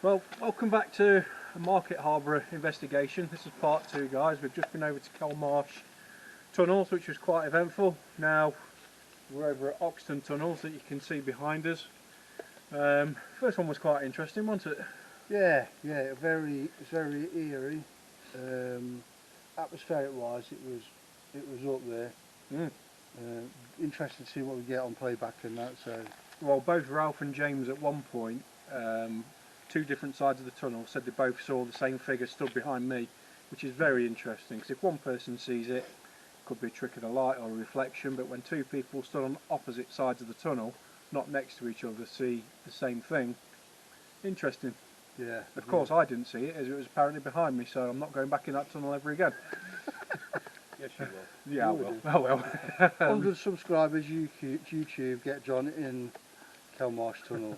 Well, welcome back to a Market Harborough investigation. This is part 2, guys. We've just been over to Kelmarsh tunnels, which was quite eventful. Now we're over at Oxendon tunnels that you can see behind us. First one was quite interesting, wasn't it? Yeah, very eerie. Atmospheric wise, it was up there. Interested to see what we get on playback and that. So, well, both Ralph and James at one point, two different sides of the tunnel, said they both saw the same figure stood behind me, which is very interesting, because if one person sees it, it could be a trick of the light or a reflection, but when two people stood on opposite sides of the tunnel, not next to each other, see the same thing, interesting. Yeah. Of course I didn't see it, as it was apparently behind me, so I'm not going back in that tunnel ever again. Yes, you will. Yeah, I will. I will. 100 subscribers YouTube, get John in Kelmarsh tunnel.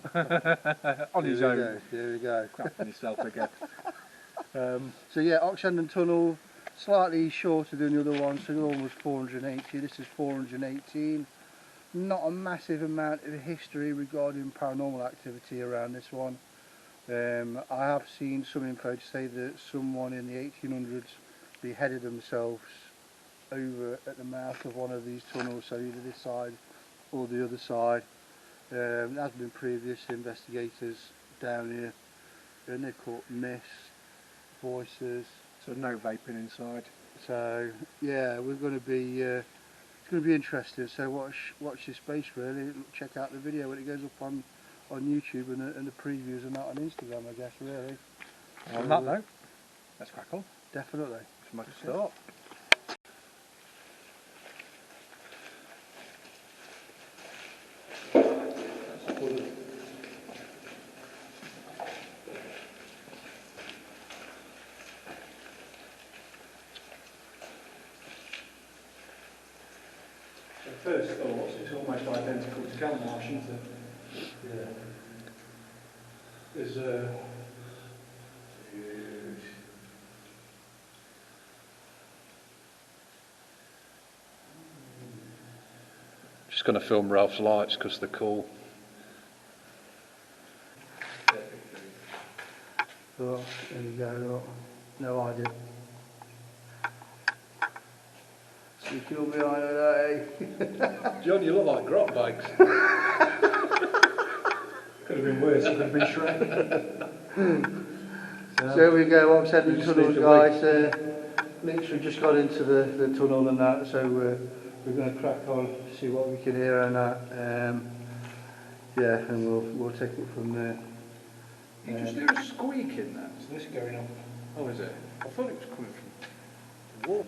On his own. There we go. Crapping himself again. So yeah, Oxendon tunnel, slightly shorter than the other one, so the other one was 480, this is 418. Not a massive amount of history regarding paranormal activity around this one. I have seen some info to say that someone in the 1800s beheaded themselves over at the mouth of one of these tunnels, so either this side or the other side. There has been previous investigators down here and they've caught mist, voices. So no vaping inside. So yeah, we're going to be it's going to be interesting, so watch this space really. Check out the video when it goes up on YouTube and the previews and that on Instagram, I guess, really. On that note, let's crack on. Definitely. Let's make a start. First thoughts, it's almost identical to Kelmarsh, isn't it? Yeah. There's Just going to film Ralph's lights because they're cool. Oh, there you go, look. No idea. You kill me behind that, eh? John, you look like grot bags. could have been worse, it could have been Shrek. So there we go, Oxendon tunnel, guys. Literally just got into the tunnel and that, so we're going to crack on, see what we can hear and that. Yeah, and we'll take it from there. You just hear a squeak in that. Is this going up? Oh, is it? I thought it was coming from the wall.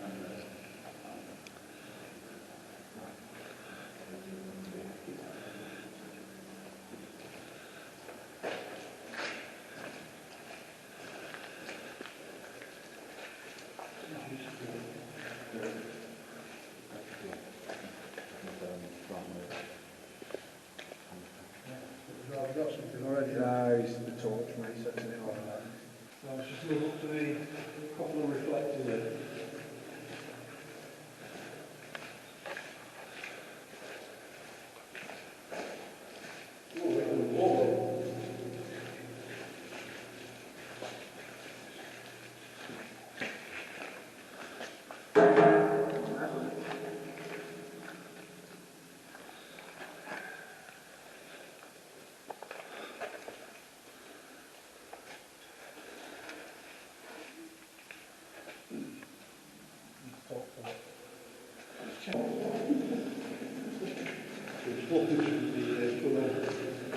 I've got something already. No, it's the torch, mate, setting it on that. So let's just look up to the couple of reflectors there.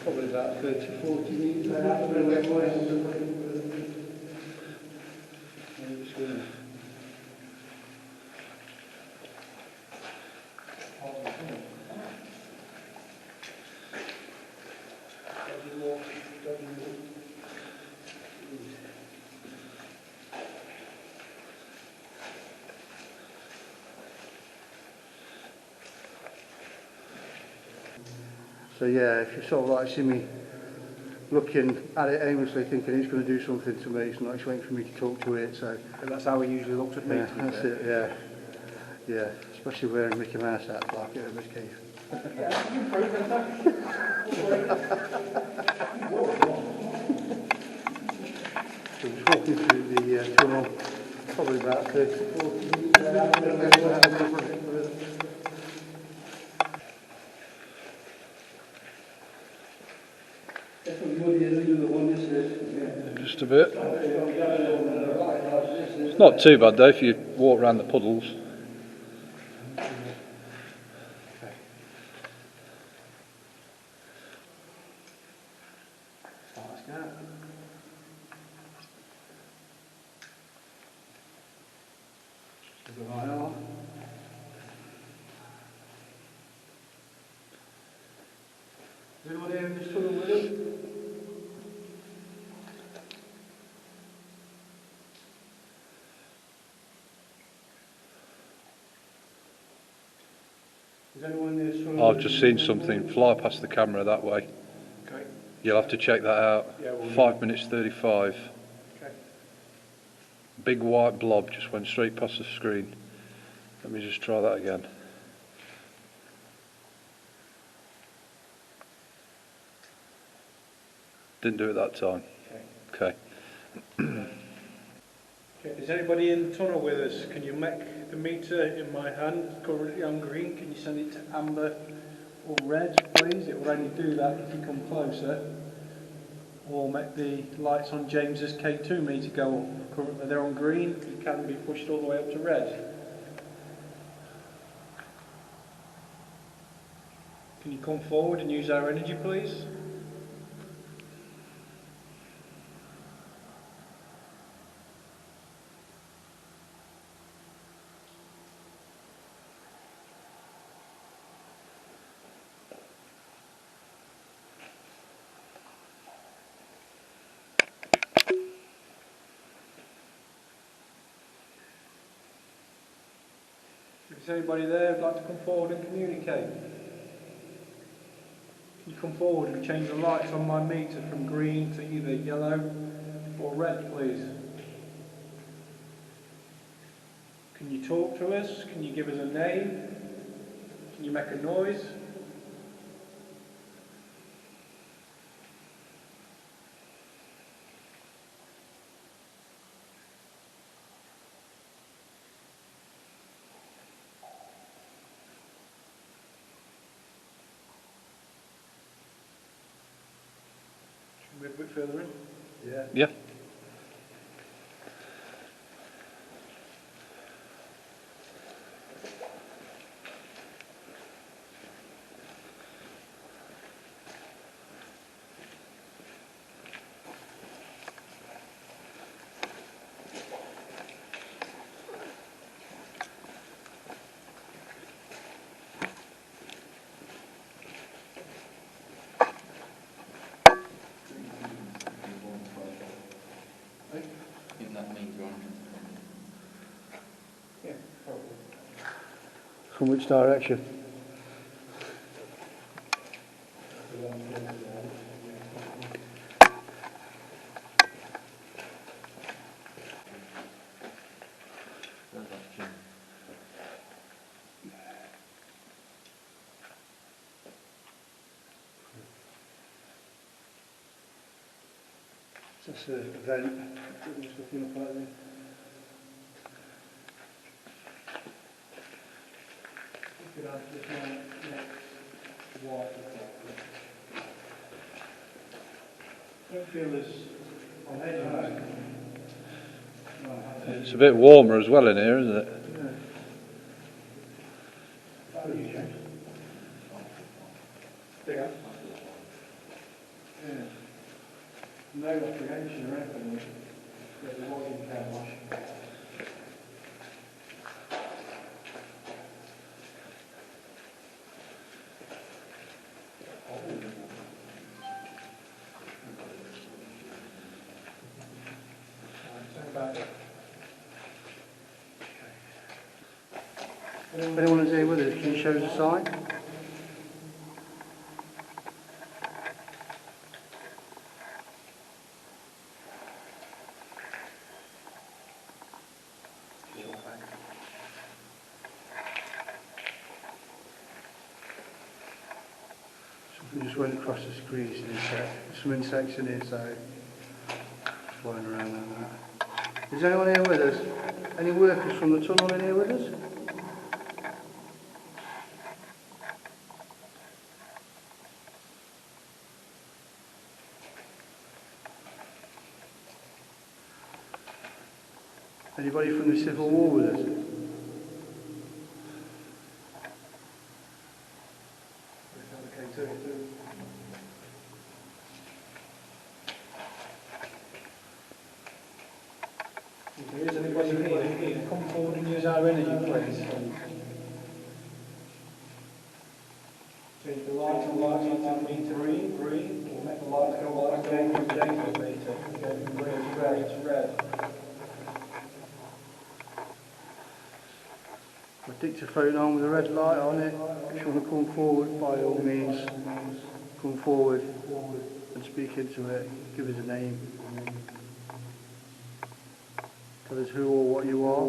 Probably about 30-40 metres. So yeah, if you sort of like see me looking at it aimlessly thinking it's going to do something to me, it's not just waiting for me to talk to it, so... And that's how he usually looks at me. Yeah, that's it, yeah. Yeah, especially wearing Mickey Mouse hats like it in this case. Yeah, you improve, tunnel, probably about 30 to 40 metres. Definitely muddier than the other one, isn't it? Just a bit. It's not too bad though if you walk around the puddles. Is anyone here in this tunnel with us? Is anyone in this tunnel? I've just seen something fly past the camera that way. Okay. You'll have to check that out. Yeah, we'll 5 minutes 35. Okay. Big white blob just went straight past the screen. Let me just try that again. Didn't do it that time. Okay. Okay, is anybody in the tunnel with us? Can you make the meter in my hand currently on green? Can you send it to amber or red, please? It will only do that if you come closer. Or make the lights on James's K2 meter go up. Currently they're on green. It can be pushed all the way up to red. Can you come forward and use our energy, please? Is anybody there who'd like to come forward and communicate? Can you come forward and change the lights on my meter from green to either yellow or red, please? Can you talk to us? Can you give us a name? Can you make a noise? A bit further in? Yeah. Yeah. From which direction? That's a vent. Just looking up like this. Don't feel as on edge. It's a bit warmer as well in here, isn't it? Bigger. Yeah. No application or anything. There's a washing car wash. If anyone is here with us, can you show us a sign? Something just went across the screen, some insects in here, so flying around like that. Is anyone here with us? Any workers from the tunnel in here with us? Anybody from the Civil War with us? If there is anybody here, come forward and use our energy, please. Change the lights on meter green. We'll make the lights go up on James meter. Go from green to red. A dictaphone on with a red light on it. If you want to come forward, by all means, come forward and speak into it. Give us a name. Tell us who or what you are.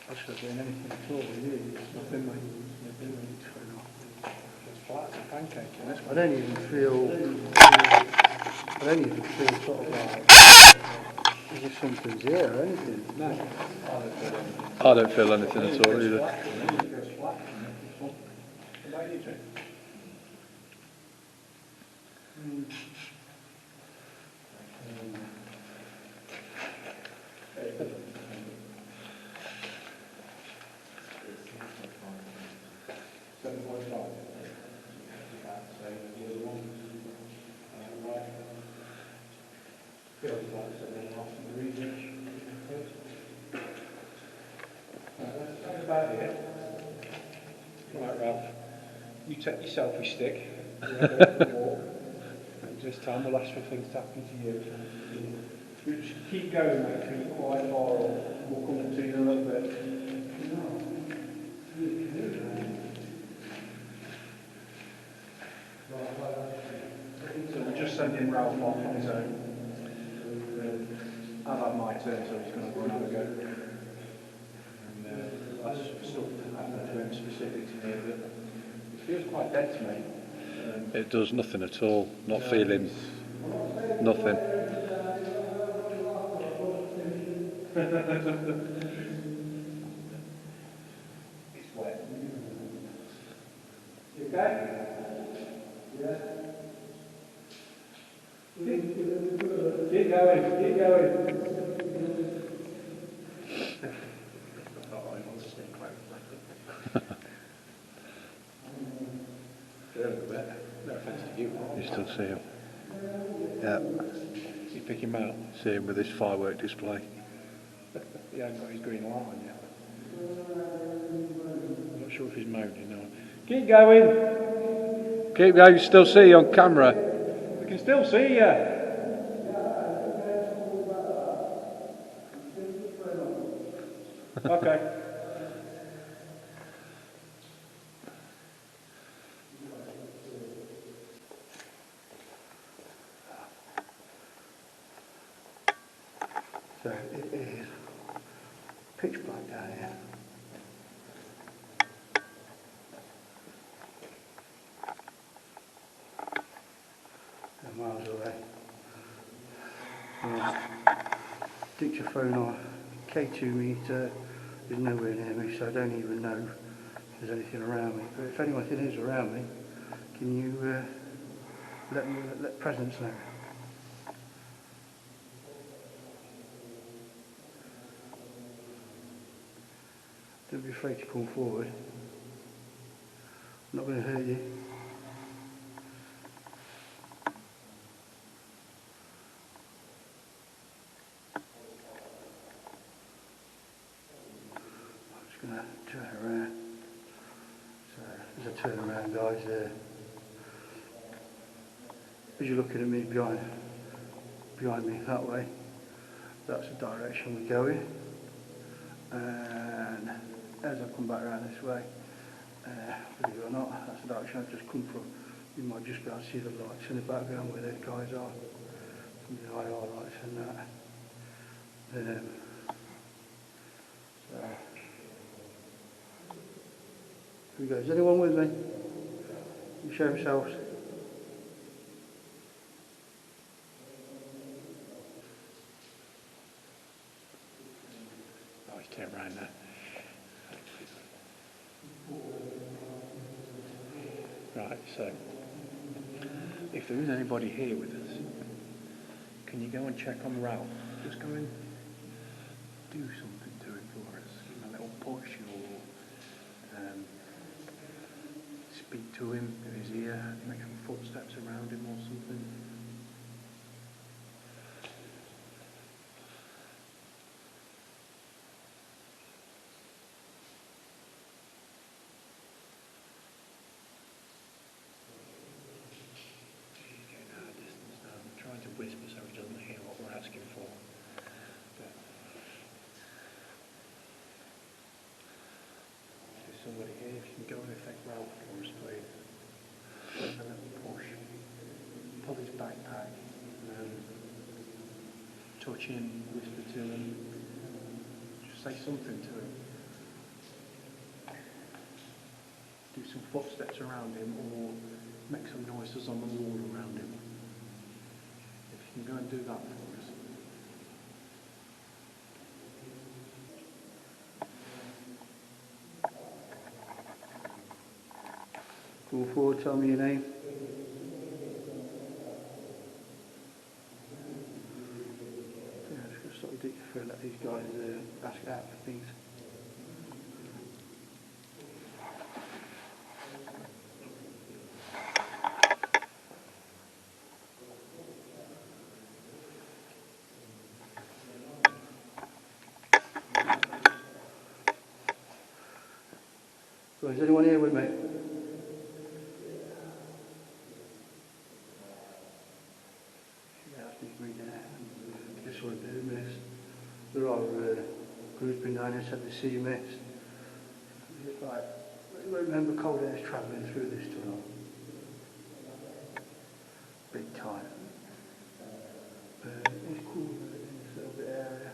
I should have done anything at all, really. It's nothing, mate. It's flat as a pancake in this I one. don't even feel sort of like as if something's here or anything. No. I don't feel anything at all either. It goes flat. What about you, Jim? Right, Ralph, you take your selfie stick, you have a little walk, and this time we'll ask for things to happen to you. You just keep going, mate, till you're quite far up. We'll come to you in a little bit. So we're just sending Ralph off on his own. I've had my turn, so he's going to go and have a go. And that's stuff that happened to him specific to me, but it feels quite dead to me. It does nothing at all. Not feeling nothing. It's wet. You okay? Yeah. Keep going. No offence to you. You still see him. Yeah. You pick him out. See him with his firework display. He hasn't got his green light on yet. I'm not sure if he's moaning or. Keep going. Keep going, you still see you on camera. We can still see you. Okay. So it is pitch black down here. They're miles away. Dictaphone on K2 meter is nowhere near me, so I don't even know if there's anything around me. But if anything is around me, can you let presence know? Don't be afraid to come forward. I'm not going to hurt you. I'm just going to turn around. So there's a turn around, guys, there. As you're looking at me behind me that way, that's the direction we're going. And as I come back around this way, believe it or not, that's the direction I've just come from. You might just be able to see the lights in the background where those guys are, from the IR lights and that. Here we go. Is anyone with me? You show yourselves. Oh, he's turned round now. Right, so if there is anybody here with us, can you go and check on Ralph? Just go and do something to him for us. Give him a little push or speak to him in his ear, make some footsteps around him or something. Getting out of distance now. I'm trying to whisper so he doesn't hear what we're asking for. But there's somebody here. If you can go and affect Ralph for us, please. Give him a little push. Pull his backpack. Touch him, whisper to him. Just say something to him. Do some footsteps around him or make some noises on the wall around him. If you can go and do that for us. Come forward, tell me your name. Yeah, I'm just going to stop you for let these guys ask out for things. So is anyone here with me? Just want to do this. There are groups been down here said they see mist. Right. Remember cold air's travelling through this tunnel. Big time. It's cool in this little bit area.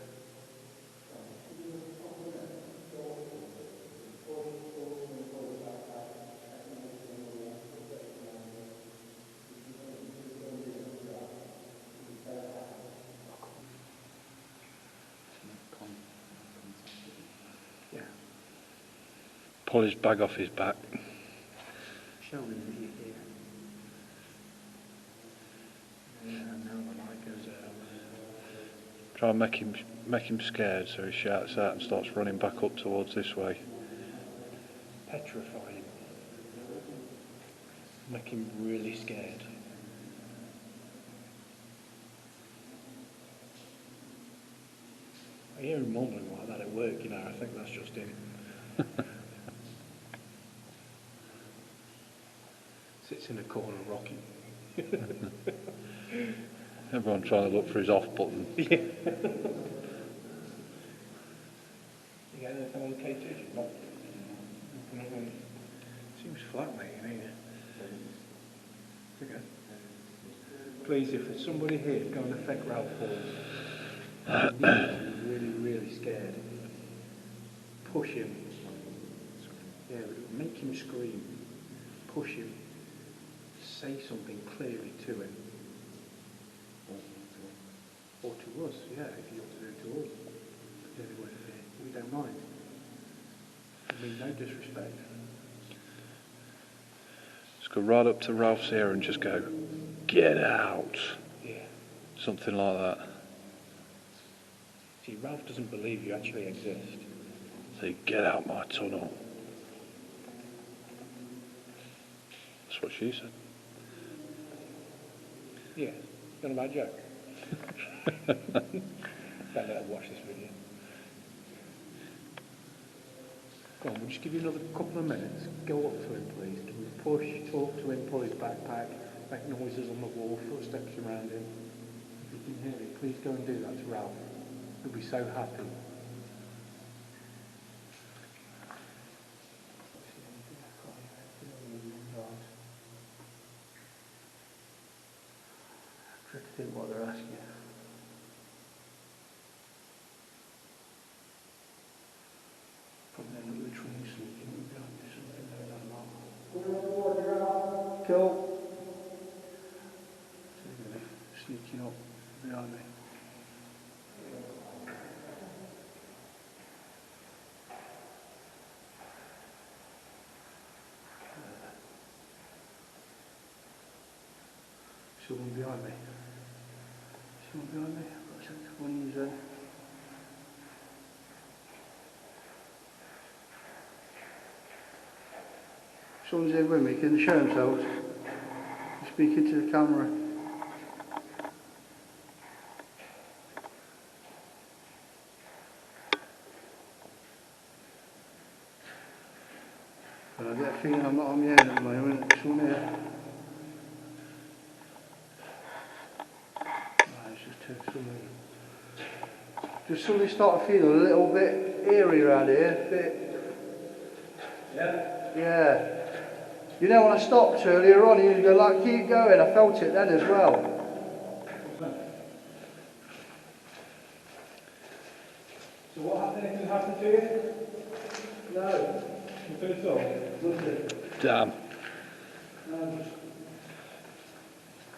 Yeah. Pull his bag off his back. Show him that you're here. And now the light goes out. Try and make him scared so he shouts out and starts running back up towards this way. Petrify him. Make him really scared. I hear him mumbling like that at work, you know, I think that's just him. Sits in a corner rocking. Everyone trying to look for his off button. Yeah. You got anything on the K2? No. Seems flat, mate, ain't it? Okay. Please, if there's somebody here, go and affect Ralph for us. He needs to be really, really scared. Push him. Yeah, make him scream. Push him. Say something clearly to him. Or to us, yeah, if you want to do it to us. Anyway, we don't mind. I mean, no disrespect. Just go right up to Ralph's ear and just go, "Get out." Yeah. Something like that. See, Ralph doesn't believe you actually exist. Say, "Get out my tunnel." That's what she said. Yeah, not a bad joke. Don't let her watch this video. Go on, we'll just give you another couple of minutes. Go up to him, please. Give him a push, talk to him, pull his backpack, make noises on the wall, footsteps around him. If you can hear it, please go and do that to Ralph. He'll be so happy. Try to think what they're asking. Cool. Sneaking up behind me. Someone behind me. Someone behind me. I've got to check one user. Someone's here with me. Can they show themselves? Speaking to the camera. But I get a feeling I'm not on my own at the moment. Someone here. It's just somebody. Just suddenly start feeling a little bit eerie around here. Yeah? Yeah. You know, when I stopped earlier on, you go like, keep going. I felt it then as well. So what happened? Anything happened to you? No. Nothing at all? Nothing. Damn. No, just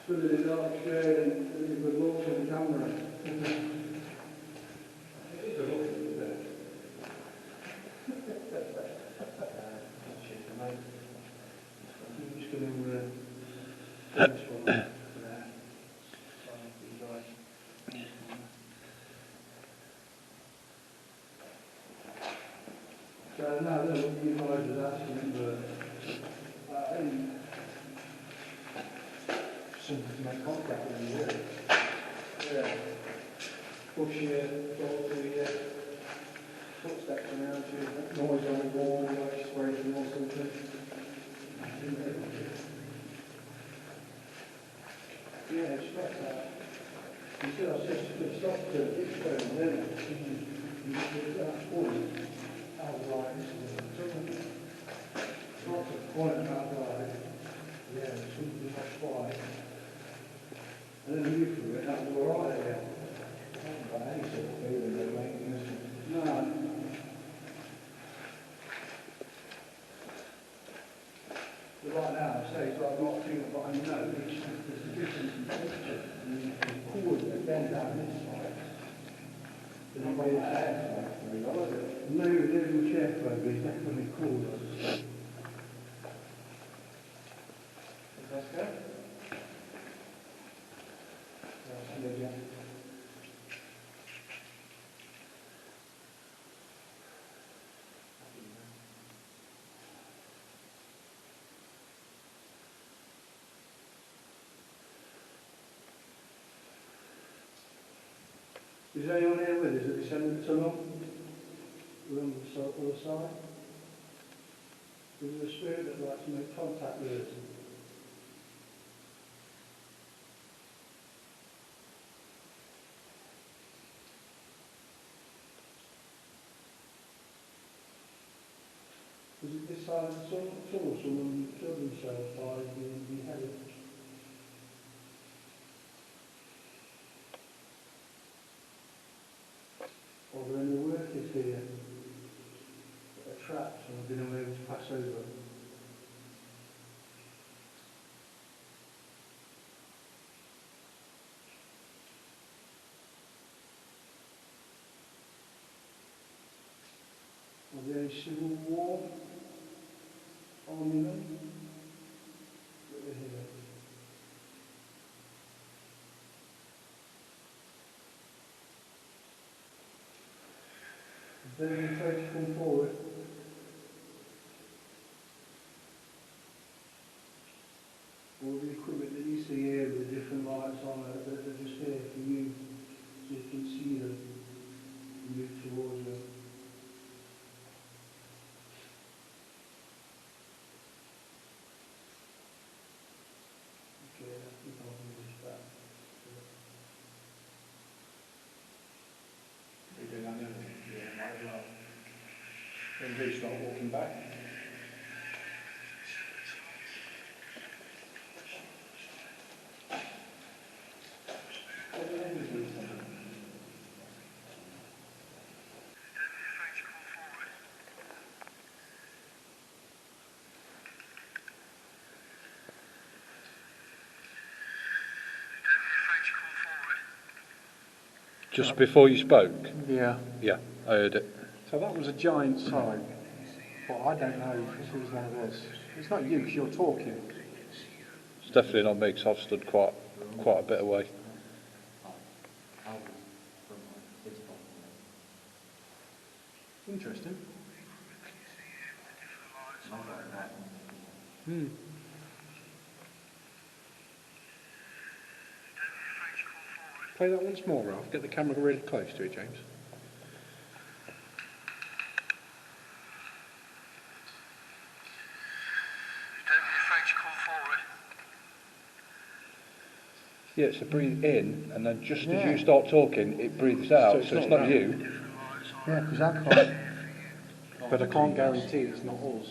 stood in the dark chair and really good looks on the camera. It is a look, isn't it? I'm just going to do this one there. So now look, you guys are asking, but Something to make contact with you, really. yeah, Push you, talk to you, footsteps around you, noise on the wall, like you're scraping or something. yeah, it's like that. You see, I just stopped to this phone, didn't it? You just that point. Oh, right, this is it. Lots of point about that. Yeah, something not quite. And then you threw it, that was alright again. I haven't got any sort of feeling they're making this. No. But right now, I say, it's like not a thing, but I know there's a difference in temperature. And you can pull it again down this side. There's not really air. No, there's no chair phone, but it's definitely cooler. That's good. That's good, yeah. Is anyone here with us at this end of the tunnel? We're on the other side. Is there a spirit that likes to make contact with us? Was it this side of the tunnel someone killed themselves by being beheaded? Are there any workers here that are trapped and have been unable to pass over? Are there any civil war armymen that are here? Is there any afraid to come forward? All the equipment that you see here with the different lights on it, they're just here for you, so you can see them and move towards them. Okay, I think I'll move this back. We do that, don't we? Yeah, might as well. Then do start walking back. Just before you spoke? Yeah. Yeah, I heard it. So that was a giant sign, but I don't know if it was one of us. It's not you, because you're talking. It's definitely not me, because I've stood quite a bit away. Interesting. Play that once more, Ralph. Get the camera really close to it, James. Yeah, so breathe in, and then just as you start talking, it breathes out, so it's not you. Yeah, because I can't. But I can't guarantee it's not us.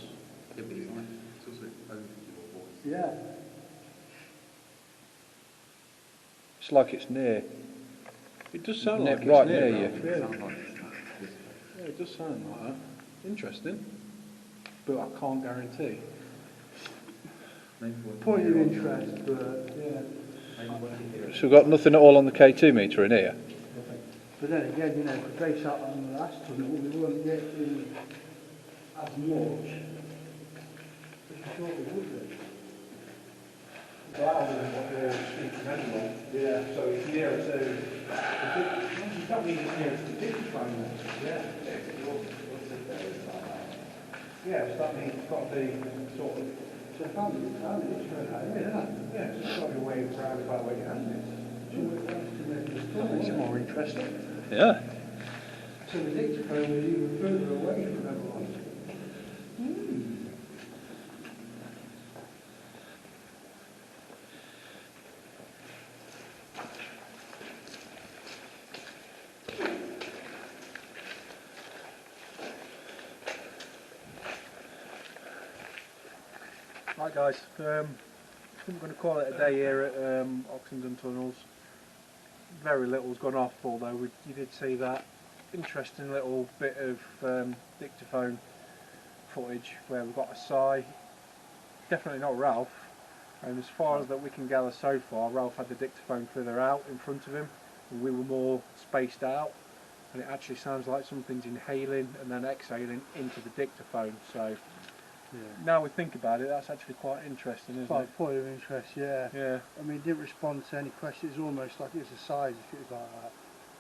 Yeah. It's like it's near. It does sound like it's right near near you. Ralph, yeah, it does sound like that. Interesting. But I can't guarantee. Point of interest, but yeah. So we've got nothing at all on the K2 meter in here. But then again, you know, if we base that on the last tunnel, we won't get in as much. But you thought we would do. Yeah, so it's nearer to. That means it's nearer to the dictaphone then. Yeah. Yeah, so that means it's got to be sort of. So family is straight out here, isn't it? Yeah, so it's got to be way round about where your hand is. That makes it more interesting. Yeah. So the dictaphone was even further away from everyone. Right guys, I think we're going to call it a day here at Oxendon Tunnels. Very little's gone off, although you did see that interesting little bit of dictaphone footage where we've got a G.S.I. Definitely not Ralph, and as far as that we can gather so far, Ralph had the dictaphone further out in front of him and we were more spaced out, and it actually sounds like something's inhaling and then exhaling into the dictaphone. So now we think about it, that's actually quite interesting, isn't Quite it? point of interest, yeah. Yeah. I mean, it didn't respond to any questions. It's almost like it's a size if it was like that.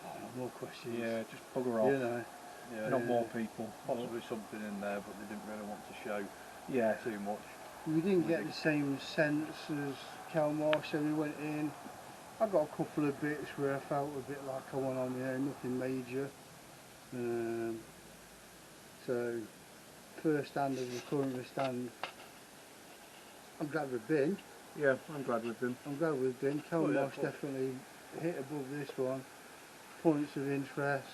Oh, no more questions. Yeah, just bugger off. You know. Yeah, Not more people. possibly something in there, but they didn't really want to show Yeah. too much. We didn't get the same sense as Kelmarsh, so we went in. I got a couple of bits where I felt a bit like I went on there, nothing major. So, first stand of the current stand, I'm glad we've been. Yeah, I'm glad we've been. I'm glad we've been. Kelmarsh definitely hit above this one. Points of interest,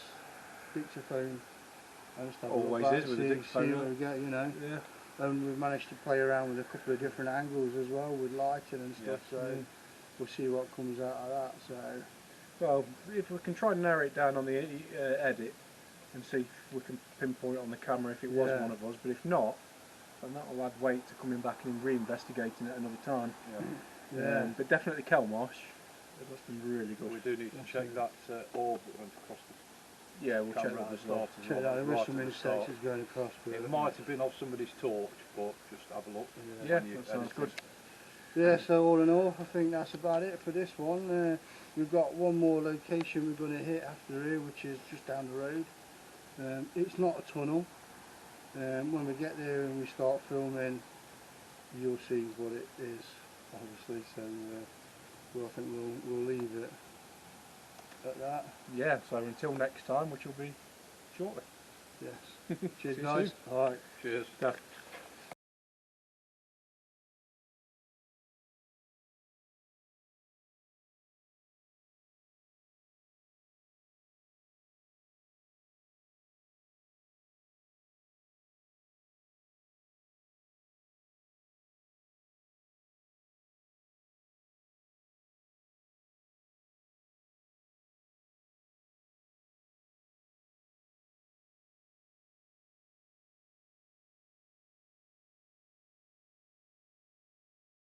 dictaphone. I just have a look Always back, is with the see dictaphone, what we get, you know. Yeah. And we've managed to play around with a couple of different angles as well with lighting and stuff, so we'll see what comes out of that. So, Well, if we can try and narrow it down on the edit and see if we can pinpoint it on the camera if it was one of us, but if not, then that'll add weight to coming back and re-investigating it another time. But definitely Kelmarsh, that's been really But good. we do need to check that orb that went across the Yeah, we'll check camera that at as the well. start as check well. that, there was right some at the start. intersections going across. But It might have been off somebody's torch, but just have a look. Yeah, when you that sounds edit good. it. Yeah, so all in all, I think that's about it for this one. We've got one more location we're going to hit after here, which is just down the road. It's not a tunnel. When we get there and we start filming, you'll see what it is, obviously. So, well, I think we'll leave it at that. Yeah, so until next time, which will be shortly. Yes. Cheers, See you guys. soon. All right. Cheers. Yeah.